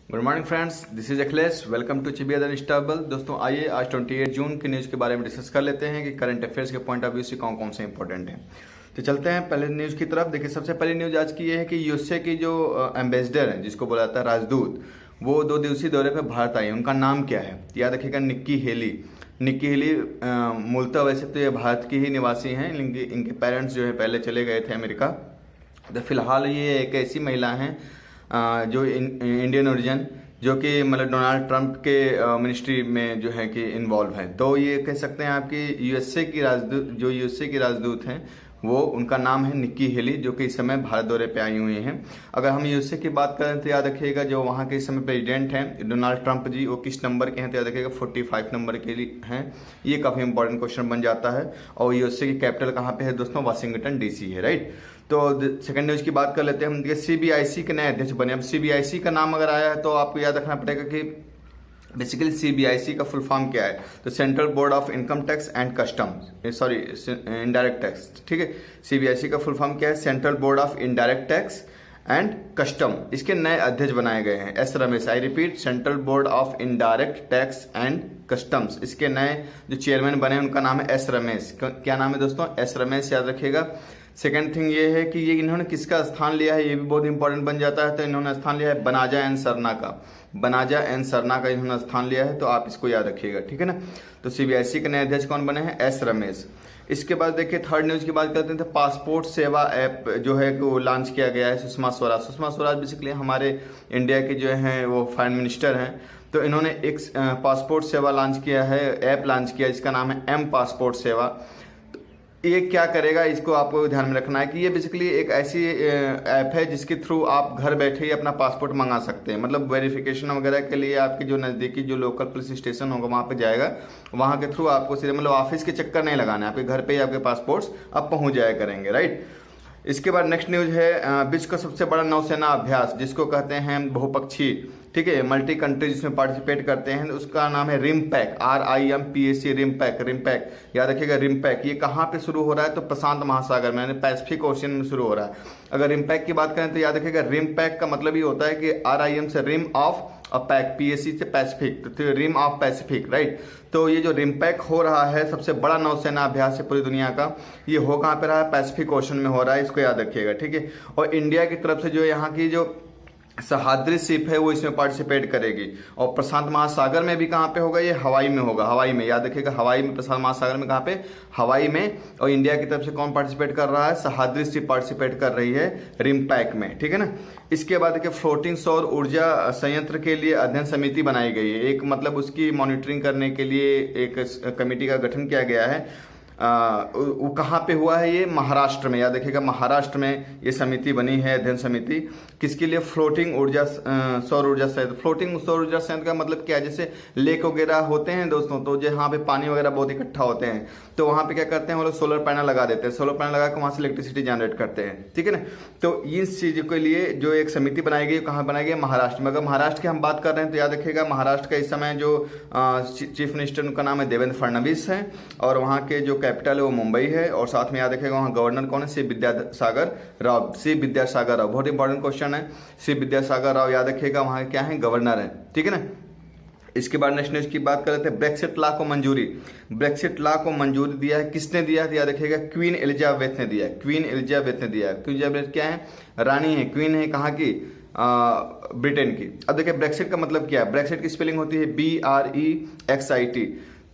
Good morning friends, this is Akhilesh. Welcome to चिबिया the instable. दोस्तों आइए आज 28 जून की न्यूज़ के बारे में डिस्कस कर लेते हैं कि करंट अफेयर्स के पॉइंट ऑफ व्यू से कौन कौन से इंपॉर्टेंट हैं। तो चलते हैं पहले न्यूज़ की तरफ। देखिए, सबसे पहली न्यूज़ आज की ये है कि यूएसए की जो एम्बेसडर है, जिसको बोला जाता है राजदूत, वो 2 दिवसीय दौरे पर भारत आई। उनका नाम क्या है? याद रखिएगा, निक्की हेली। निक्की हेली मूलतः वैसे तो ये भारत की ही निवासी हैं, इनके पेरेंट्स जो है पहले चले गए थे अमेरिका। तो फिलहाल ये एक ऐसी महिला हैं जो इंडियन ओरिजिन, जो कि मतलब डोनाल्ड ट्रंप के मिनिस्ट्री में जो है कि इन्वॉल्व है। तो ये कह सकते हैं आपकी यूएसए की राजदूत हैं, वो उनका नाम है निक्की हेली, जो कि इस समय भारत दौरे पे आई हुई हैं। अगर हम यूएसए की बात करें तो याद रखिएगा, जो वहाँ के इस समय प्रेसिडेंट हैं डोनाल्ड ट्रंप जी, वो किस नंबर के हैं? तो याद रखिएगा 45 नंबर के लिए हैं। ये काफ़ी इंपॉर्टेंट क्वेश्चन बन जाता है। और यूएसए की कैपिटल कहाँ पे है दोस्तों? वाशिंगटन डीसी है, राइट। तो सेकंड न्यूज की बात कर लेते हैं हम। सीबीआईसी के नए अध्यक्ष बने। अब सीबीआईसी का नाम अगर आया है तो आपको याद रखना पड़ेगा कि बेसिकली सीबीआईसी का फुल फॉर्म क्या है। तो central board of income tax and custom, sorry indirect tax, ठीक है। सीबीआईसी का फुल फॉर्म क्या है? Central board of indirect tax and custom. इसके नए अध्यक्ष बनाए गए हैं S Ramesh. I repeat, central board of indirect tax and customs. इसके नए जो चेयरमैन बने उनका नाम है एस रमेश। क्या नाम है दोस्तों? एस रमेश, याद रखिएगा। सेकेंड थिंग ये है कि ये इन्होंने किसका स्थान लिया है, ये भी बहुत इंपॉर्टेंट बन जाता है। तो इन्होंने स्थान लिया है बनाजा एन सरना का। बनाजा एन सरना का इन्होंने स्थान लिया है, तो आप इसको याद रखिएगा, ठीक है ना। तो सीबीआईसी के नए अध्यक्ष कौन बने हैं? एस रमेश। इसके बाद देखिए थर्ड न्यूज की बात करते हैं। तो पासपोर्ट सेवा ऐप जो है वो लॉन्च किया गया है सुषमा स्वराज बेसिकली हमारे इंडिया के जो हैं वो फॉरेन मिनिस्टर हैं। तो इन्होंने एक पासपोर्ट सेवा लॉन्च किया है, ऐप लॉन्च किया, जिसका नाम है एम पासपोर्ट सेवा। ये क्या करेगा, इसको आपको ध्यान में रखना है कि ये बेसिकली एक ऐसी ऐप है जिसके थ्रू आप घर बैठे ही अपना पासपोर्ट मंगा सकते हैं। मतलब वेरिफिकेशन वगैरह के लिए आपके जो नज़दीकी जो लोकल पुलिस स्टेशन होगा वहाँ पे जाएगा, वहाँ के थ्रू आपको सीधे मतलब ऑफिस के चक्कर नहीं लगाना है, आपके घर पे ही आपके पासपोर्ट्स अब पहुँच जाया करेंगे, राइट। इसके बाद नेक्स्ट न्यूज है विश्व का सबसे बड़ा नौसेना अभ्यास, जिसको कहते हैं बहुपक्षीय, ठीक है, मल्टी कंट्री जिसमें पार्टिसिपेट करते हैं, उसका नाम है रिमपैक, RIMPAC, रिमपैक। याद रखिएगा रिमपैक। ये कहाँ पे शुरू हो रहा है? तो प्रशांत महासागर में, यानी पैसिफिक ओशियन में शुरू हो रहा है। अगर रिमपैक की बात करें तो याद रखिएगा रिमपैक का मतलब ये होता है कि RIM से rim of a pack, PAC से पैसिफिक, तो रिम ऑफ पैसिफिक, राइट। तो ये जो रिमपैक हो रहा है सबसे बड़ा नौसेना अभ्यास है पूरी दुनिया का, ये हो कहाँ पे रहा है? पैसिफिक ओशन में हो रहा है, इसको याद रखिएगा, ठीक है। और इंडिया की तरफ से जो यहाँ की जो सहाद्री शिप है वो इसमें पार्टिसिपेट करेगी। और प्रशांत महासागर में भी कहाँ पे होगा? ये हवाई में होगा, हवाई में, याद रखिएगा हवाई में। प्रशांत महासागर में कहाँ पे? हवाई में। और इंडिया की तरफ से कौन पार्टिसिपेट कर रहा है? सहाद्री शिप पार्टिसिपेट कर रही है रिमपैक में, ठीक है ना। इसके बाद देखिए फ्लोटिंग सौर ऊर्जा संयंत्र के लिए अध्ययन समिति बनाई गई है। एक मतलब उसकी मॉनिटरिंग करने के लिए एक कमेटी का गठन किया गया है। वो कहाँ पे हुआ है? ये महाराष्ट्र में, याद रखिएगा महाराष्ट्र में ये समिति बनी है, अध्ययन समिति। किसके लिए? फ्लोटिंग ऊर्जा सौर ऊर्जा संयंत्र। फ्लोटिंग सौर ऊर्जा संयंत्र का मतलब क्या है? जैसे लेक वगैरह होते हैं दोस्तों, तो जहाँ पे पानी वगैरह बहुत इकट्ठा होते हैं, तो वहाँ पे क्या करते हैं वो लोग? सोलर पैनल लगा देते हैं। सोलर पैनल लगा के वहाँ से इलेक्ट्रिसिटी जनरेट करते हैं, ठीक है ना। तो इस चीज के लिए जो एक समिति बनाई गई, कहाँ बनाई गई? महाराष्ट्र में। अगर महाराष्ट्र की हम बात कर रहे हैं तो याद रखिएगा महाराष्ट्र का इस समय जो चीफ मिनिस्टर उनका नाम है देवेंद्र फडणवीस है, और वहाँ के जो कैपिटल है वो मुंबई है। और साथ में याद रखिएगा वहाँ गवर्नर कौन है? सी विद्यासागर राव। बहुत इंपॉर्टेंट क्वेश्चन है। सी विद्यासागर राव, याद रखिएगा वहाँ क्या है? गवर्नर है, ठीक है ना। इसके बाद नेक्स्ट न्यूज की बात कर लेते हैं। ब्रेक्सिट लॉ को मंजूरी। ब्रेक्सिट लॉ को मंजूरी दिया है, किसने दिया है? याद रखिएगा क्वीन एलिजाबेथ ने दिया है। क्वीन एलिजाबेथ ने दिया है। क्वीन एलिजाबेथ क्या है? रानी है, क्वीन है, कहाँ की? ब्रिटेन की। अब देखिए ब्रेक्सिट का मतलब क्या है? ब्रेक्सिट की स्पेलिंग होती है BREXIT,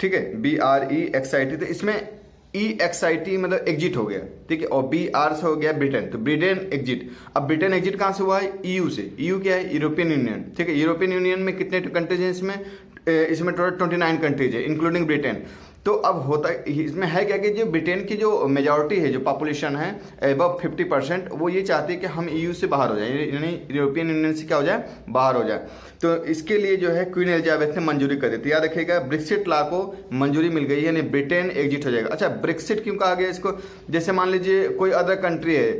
ठीक है, BREXIT। तो इसमें EXIT मतलब एग्जिट हो गया, ठीक है, और BR से हो गया ब्रिटेन, तो ब्रिटेन एग्जिट। अब ब्रिटेन एग्जिट कहाँ से हुआ है? EU से। EU क्या है? यूरोपियन यूनियन, ठीक है। यूरोपियन यूनियन में कितने कंट्रीज हैं इसमें टोटल 29 कंट्रीज है इंक्लूडिंग ब्रिटेन। तो अब होता इसमें है क्या कि जो ब्रिटेन की जो मेजॉरिटी है, जो पॉपुलेशन है अबव 50%, वो ये चाहती है कि हम EU से बाहर हो जाए, यानी यूरोपियन यूनियन से क्या हो जाए? बाहर हो जाए। तो इसके लिए जो है क्वीन एलिजाबेथ ने मंजूरी कर दी थी। याद रखिएगा ब्रेक्सिट लॉ को मंजूरी मिल गई है, यानी ब्रिटेन एग्जिट हो जाएगा। अच्छा, ब्रेक्सिट क्यों कहा गया इसको? जैसे मान लीजिए कोई अदर कंट्री है,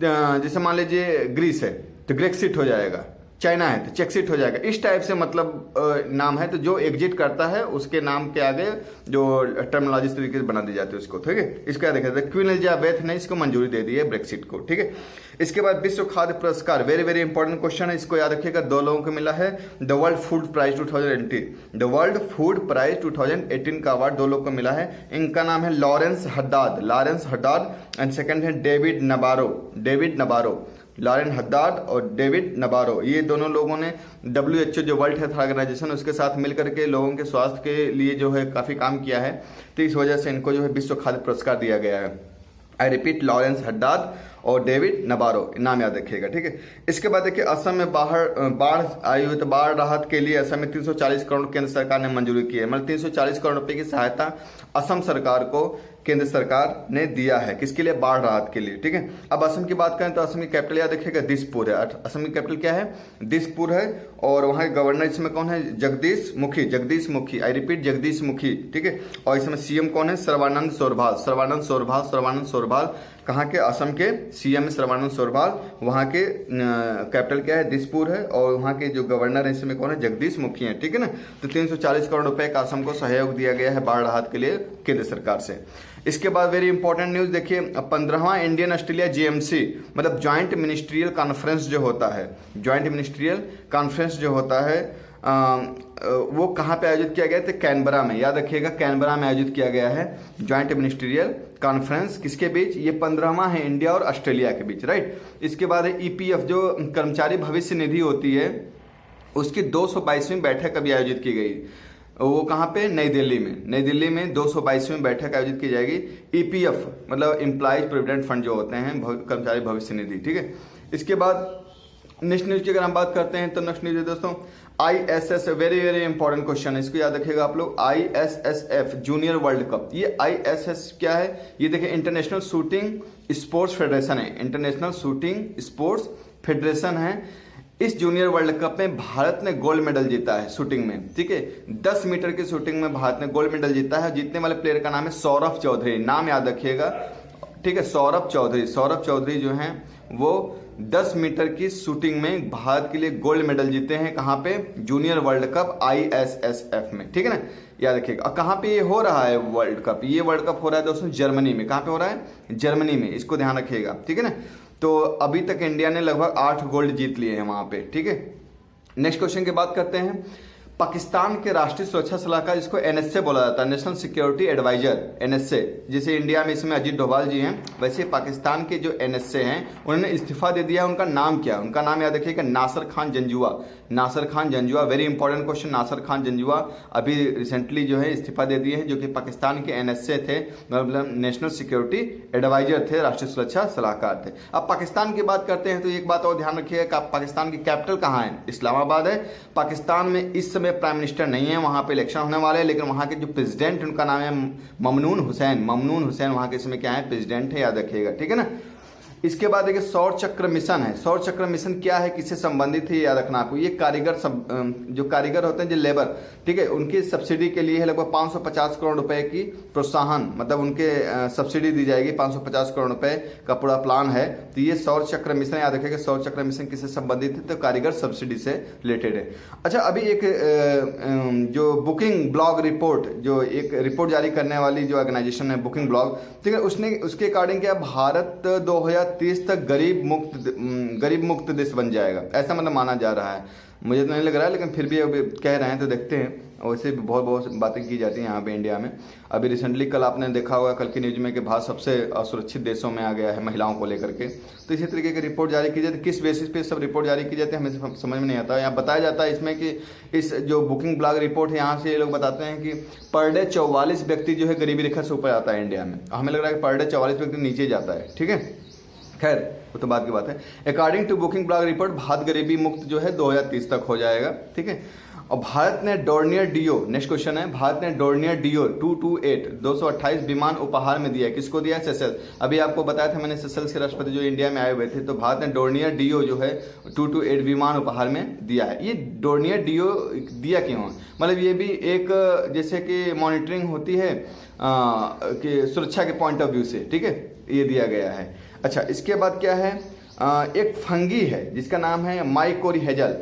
जैसे मान लीजिए ग्रीस है, तो ग्रेक्सिट हो जाएगा, चाइना है तो चेक्सिट हो जाएगा। इस टाइप से मतलब नाम है, तो जो एग्जिट करता है उसके नाम के आगे जो टर्मिनोलॉजी इस तरीके से बना दी जाती है उसको, ठीक है। इसका क्या देखा था, क्वीन एलिजाबेथ ने इसको मंजूरी दे दी है ब्रेक्सिट को, ठीक है। इसके बाद विश्व खाद्य पुरस्कार, वेरी वेरी इंपॉर्टेंट क्वेश्चन है, इसको याद रखिएगा। 2 लोगों को मिला है the world food prize 2018, the world food prize 2018 का अवार्ड 2 लोगों को मिला है। इनका नाम है लॉरेंस हद्दाद एंड सेकंड है डेविड नबारो। लॉरेन हद्दाद और डेविड नबारो, ये दोनों लोगों ने WHO जो वर्ल्ड हेल्थ ऑर्गेनाइजेशन उसके साथ मिलकर के लोगों के स्वास्थ्य के लिए जो है काफी काम किया है, तो इस वजह से इनको जो है विश्व खाद्य पुरस्कार दिया गया है। आई रिपीट, लॉरेंस हद्दाद और डेविड नबारो, नाम याद रखिएगा, ठीक है। इसके बाद देखिए असम में बाढ़ आई हुई, तो बाढ़ राहत के लिए असम में 340 करोड़ केंद्र सरकार ने मंजूरी की है। मतलब 340 करोड़ रुपए की सहायता असम सरकार को केंद्र सरकार ने दिया है, किसके लिए, बाढ़ राहत के लिए, ठीक है। अब असम की बात करें तो असम की कैपिटल याद रखिएगा दिसपुर है। असम की कैपिटल क्या है, दिसपुर है, और वहां के गवर्नर इसमें कौन है, जगदीश मुखी, आई रिपीट जगदीश मुखी, ठीक है। और इसमें CM कौन है, सर्बानंद सोनोवाल, कहाँ के, असम के CM है सर्बानंद सोनोवाल, वहाँ के कैपिटल क्या है, दिसपुर है, और वहाँ के जो गवर्नर है इसमें कौन है, जगदीश मुखी है, ठीक है ना। तो 340 करोड़ रुपए का असम को सहयोग दिया गया है बाढ़ राहत के लिए केंद्र सरकार से। इसके बाद वेरी इंपॉर्टेंट न्यूज देखिए, 15वां इंडियन ऑस्ट्रेलिया GMC मतलब ज्वाइंट मिनिस्ट्रियल कॉन्फ्रेंस जो होता है, वो कहाँ पे आयोजित किया गया था, कैनबरा में, याद रखिएगा कैनबरा में आयोजित किया गया है ज्वाइंट मिनिस्ट्रियल कॉन्फ्रेंस, किसके बीच, ये 15वां है इंडिया और ऑस्ट्रेलिया के बीच, राइट। इसके बाद है EPF जो कर्मचारी भविष्य निधि होती है, उसकी 222वीं बैठक अभी आयोजित की गई, वो कहाँ पे, नई दिल्ली में 222वीं बैठक आयोजित की जाएगी। EPF मतलब एम्प्लॉइज प्रोविडेंट फंड जो होते हैं, कर्मचारी भविष्य निधि, ठीक है। इसके बाद नेक्स्ट न्यूज की अगर हम बात करते हैं तो नेक्स्ट न्यूज है दोस्तों ISS, very very important question है, इसको याद रखिएगा आप लोग। ISSF जूनियर वर्ल्ड कप, ये ISS क्या है, ये देखिए इंटरनेशनल शूटिंग स्पोर्ट्स फेडरेशन है, इंटरनेशनल शूटिंग स्पोर्ट्स फेडरेशन है। इस जूनियर वर्ल्ड कप में भारत ने गोल्ड मेडल जीता है शूटिंग में, ठीक है। 10 मीटर की शूटिंग में भारत ने गोल्ड मेडल जीता है। जीतने वाले प्लेयर का नाम है सौरभ चौधरी, नाम याद रखिएगा, ठीक है। सौरभ चौधरी जो हैं वो 10 मीटर की शूटिंग में भारत के लिए गोल्ड मेडल जीते हैं, कहाँ पे, जूनियर वर्ल्ड कप ISSF में, ठीक है ना, याद रखिएगा। और कहाँ पे ये हो रहा है वर्ल्ड कप, ये वर्ल्ड कप हो रहा है दोस्तों जर्मनी में, कहाँ पे हो रहा है, जर्मनी में, इसको ध्यान रखिएगा, ठीक है ना। तो अभी तक इंडिया ने लगभग 8 गोल्ड जीत लिए हैं वहां पे, ठीक है। नेक्स्ट क्वेश्चन की बात करते हैं। पाकिस्तान के राष्ट्रीय सुरक्षा सलाहकार, जिसको NSA बोला जाता है, नेशनल सिक्योरिटी एडवाइजर, NSA, जैसे इंडिया में इसमें अजीत डोभाल जी हैं, वैसे पाकिस्तान के जो NSA हैं उन्होंने इस्तीफा दे दिया। उनका नाम क्या है, उनका नाम याद रखिएगा, Nasir Khan Janjua, very important question. Nasir Khan Janjua अभी रिसेंटली जो है इस्तीफा दे दिए हैं, जो कि पाकिस्तान के NSA थे, मतलब नेशनल सिक्योरिटी एडवाइजर थे, राष्ट्रीय सुरक्षा सलाहकार थे। अब पाकिस्तान की बात करते हैं तो एक बात और ध्यान रखिएगा, पाकिस्तान की कैपिटल कहाँ है, इस्लामाबाद है। पाकिस्तान में इस समय प्राइम मिनिस्टर नहीं है, वहां पे इलेक्शन होने वाले हैं, लेकिन वहां के जो प्रेसिडेंट उनका नाम है ममनून हुसैन, वहां के इसमें क्या है, प्रेसिडेंट है, याद रखिएगा, ठीक है ना। इसके बाद देखिए सौर चक्र मिशन है। सौर चक्र मिशन क्या है, किससे संबंधित है, याद रखना आपको। ये जो कारीगर होते हैं, जो लेबर, ठीक है, उनकी सब्सिडी के लिए है लगभग 550 करोड़ रुपए की प्रोत्साहन, मतलब उनके सब्सिडी दी जाएगी, 550 करोड़ रुपए का पूरा प्लान है। तो ये सौर चक्र मिशन, याद रखिएगा सौर चक्र मिशन किससे संबंधित है, तो कारीगर सब्सिडी से रिलेटेड है। अच्छा, अभी एक जो बुकिंग ब्लॉग रिपोर्ट, जो एक रिपोर्ट जारी करने वाली जो ऑर्गेनाइजेशन है बुकिंग ब्लॉग, ठीक है, उसके अकॉर्डिंग क्या भारत 2030 तक गरीब मुक्त देश बन जाएगा, ऐसा मतलब माना जा रहा है। मुझे तो नहीं लग रहा है, लेकिन फिर भी अभी कह रहे हैं तो देखते हैं। वैसे भी बहुत बातें की जाती हैं यहाँ पे इंडिया में। अभी रिसेंटली कल आपने देखा होगा, कल की न्यूज में, कि भारत सबसे असुरक्षित देशों में आ गया है महिलाओं को लेकर के। तो इसी तरीके की रिपोर्ट जारी की जाती है। किस बेसिस पे सब रिपोर्ट जारी की जाती है हमें समझ में नहीं आता। यहाँ बताया जाता है इसमें कि इस जो बुकिंग ब्लॉग रिपोर्ट है, यहाँ से ये लोग बताते हैं कि पर डे 44 व्यक्ति जो है गरीबी रेखा से ऊपर आता है इंडिया में। हमें लग रहा है कि पर डे 44 व्यक्ति नीचे जाता है, ठीक है, खैर वो तो बात की बात है। According to Brookings blog report Bharat गरीबी मुक्त जो है 2030 तक हो जाएगा, ठीक है। और भारत ने डोर्नियर डियो, नेक्स्ट क्वेश्चन है, भारत ने डोर्नियर डियो 228 विमान उपहार में दिया। किसको दिया, सेशेल्स। अभी आपको बताया था मैंने, सेशेल्स के राष्ट्रपति जो इंडिया में आए हुए थे, तो भारत ने डोर्नियर डियो जो है 228 विमान उपहार में दिया है। ये डोर्नियर डियो दिया क्यों, मतलब ये भी एक जैसे कि मॉनिटरिंग होती है कि सुरक्षा के पॉइंट ऑफ व्यू से, ठीक है, ये दिया गया है। अच्छा, इसके बाद क्या है, एक फंगी है जिसका नाम है माइकोरिहेजल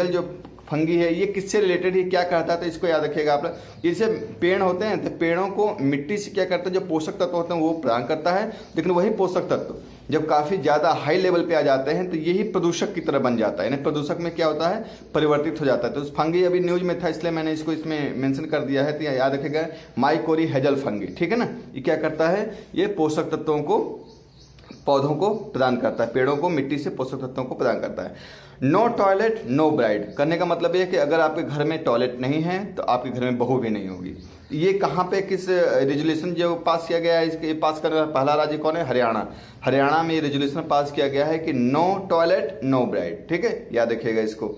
जो फंगी है, ये किससे रिलेटेड है, क्या करता है, तो इसको याद रखिएगा आप लोग। जैसे पेड़ होते हैं तो पेड़ों को मिट्टी से क्या करता है, जो पोषक तत्व होते हैं वो प्रदान करता है, लेकिन वही पोषक तत्व जब काफ़ी ज़्यादा हाई लेवल पे आ जाते हैं तो यही प्रदूषक की तरह बन जाता है, यानी प्रदूषक में क्या होता है, परिवर्तित हो जाता है। तो उस फंगी अभी न्यूज में था इसलिए मैंने इसको इसमें मेंशन कर दिया है, तो याद रखिएगा माइकोरिहेजल फंगी, ठीक है ना। ये क्या करता है, ये पोषक तत्वों को पौधों को प्रदान करता है, पेड़ों को मिट्टी से पोषक तत्वों को प्रदान करता है। नो टॉयलेट नो ब्राइड करने का मतलब ये कि अगर आपके घर में टॉयलेट नहीं है तो आपके घर में बहू भी नहीं होगी। ये कहाँ पे किस रेजोल्यूशन जो पास किया गया है, इसके पास करने वाला पहला राज्य कौन है, हरियाणा में ये रेजोल्यूशन पास किया गया है कि नो टॉयलेट नो ब्राइड, ठीक है, याद रखिएगा इसको।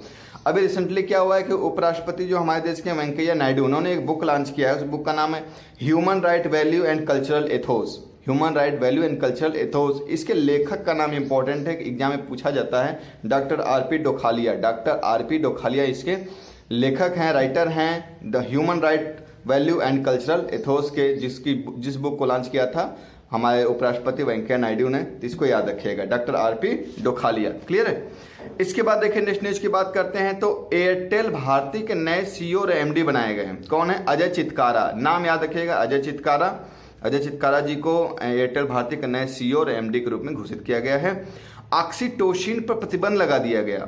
अभी रिसेंटली क्या हुआ है कि उपराष्ट्रपति जो हमारे देश के वेंकैया नायडू, उन्होंने एक बुक लॉन्च किया है, उस बुक का नाम है human right value and cultural Athos, human right value and cultural Athos. इसके लेखक का नाम इंपॉर्टेंट है, एग्जाम में पूछा जाता है, डॉक्टर आरपी डोखालिया इसके लेखक हैं, राइटर हैं। The human right value and cultural Athos के जिस बुक को लॉन्च किया था हमारे उपराष्ट्रपति वेंकैया नायडू ने, तो इसको याद रखिएगा, डॉक्टर आरपी डोखालिया। क्लियर है। इसके बाद देखिए नेक्स्ट न्यूज की बात करते हैं तो एयरटेल भारती के नए सीईओ और एमडी बनाए गए हैं। कौन है, अजय चितकारा, नाम याद रखिएगा, अजय चितकारा जी को एयरटेल भारती के नए सीईओ और एमडी के रूप में घोषित किया गया है। ऑक्सीटोसिन पर प्रतिबंध लगा दिया गया,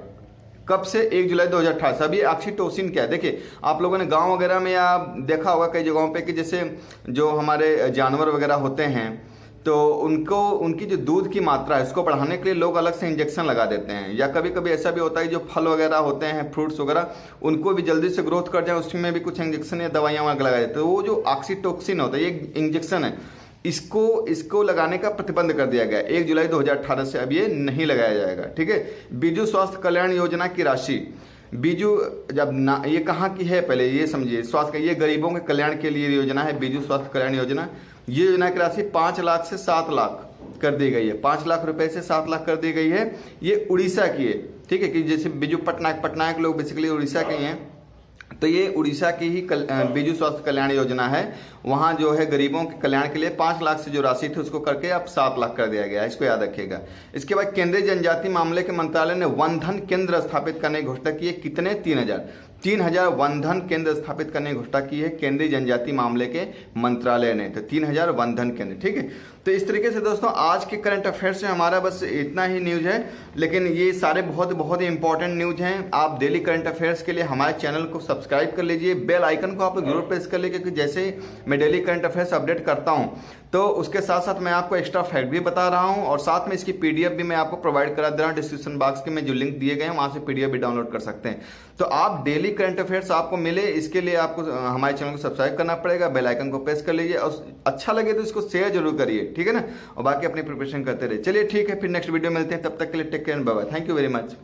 कब से, 1 जुलाई 2018 से। अभी ऑक्सीटोसिन क्या है, देखिए आप लोगों ने गांव वगैरह में या देखा होगा कई जगहों पे कि जैसे जो हमारे जानवर वगैरह होते हैं तो उनकी जो दूध की मात्रा है उसको बढ़ाने के लिए लोग अलग से इंजेक्शन लगा देते हैं, या कभी कभी ऐसा भी होता है जो फल वगैरह होते हैं, फ्रूट्स वगैरह, उनको भी जल्दी से ग्रोथ कर जाए उसमें भी कुछ इंजेक्शन या दवाइयाँ लगा देते हैं। तो वो जो ऑक्सीटोसिन होता है ये इंजेक्शन है, इसको लगाने का प्रतिबंध कर दिया गया 1 जुलाई 2018 से। अब ये नहीं लगाया जाएगा, ठीक है। बिजू स्वास्थ्य कल्याण योजना की राशि, बीजू जब ना, ये कहाँ की है पहले ये समझिए, स्वास्थ्य, ये गरीबों के कल्याण के लिए योजना है, बीजू स्वास्थ्य कल्याण योजना। ये योजना की राशि 5 लाख से 7 लाख कर दी गई है, 5 लाख रुपए से 7 लाख कर दी गई है। ये उड़ीसा की है, ठीक है, कि जैसे बिजू पटनायक लोग बेसिकली उड़ीसा के हैं, तो ये उड़ीसा की ही बीजू स्वास्थ्य कल्याण योजना है। वहाँ जो है गरीबों के कल्याण के लिए 5 लाख से जो राशि थी उसको करके अब 7 लाख कर दिया गया है, इसको याद रखिएगा। इसके बाद केंद्रीय जनजाति मामले के मंत्रालय ने वन धन केंद्र स्थापित करने की घोषणा की है। कितने, 3,000 वन धन केंद्र स्थापित करने की घोषणा की है केंद्रीय जनजाति मामले के मंत्रालय ने, तो 3,000 वन धन केंद्र, ठीक है। तो इस तरीके से दोस्तों आज के करंट अफेयर्स से हमारा बस इतना ही न्यूज है, लेकिन ये सारे बहुत ही इंपॉर्टेंट न्यूज हैं। आप डेली करंट अफेयर्स के लिए हमारे चैनल को सब्सक्राइब कर लीजिए, बेल आइकन को आप लोग जरूर प्रेस कर लीजिए, क्योंकि जैसे ही मैं डेली करंट अफेयर्स अपडेट करता हूँ तो उसके साथ साथ मैं आपको एक्स्ट्रा फैक्ट भी बता रहा हूँ, और साथ में इसकी पीडीएफ भी मैं आपको प्रोवाइड करा दे रहा हूँ। डिस्क्रिप्शन बॉक्स के में जो लिंक दिए गए हैं वहाँ से पीडीएफ भी डाउनलोड कर सकते हैं। तो आप डेली करंट अफेयर्स आपको मिले, इसके लिए आपको हमारे चैनल को सब्सक्राइब करना पड़ेगा, बेल आइकन को प्रेस कर लीजिए, और अच्छा लगे तो इसको शेयर जरूर करिए, ठीक है ना, और बाकी अपनी प्रिपरेशन करते रहिए। चलिए ठीक है, फिर नेक्स्ट वीडियो मिलते हैं, तब तक के लिए take care, bye bye, thank you very much.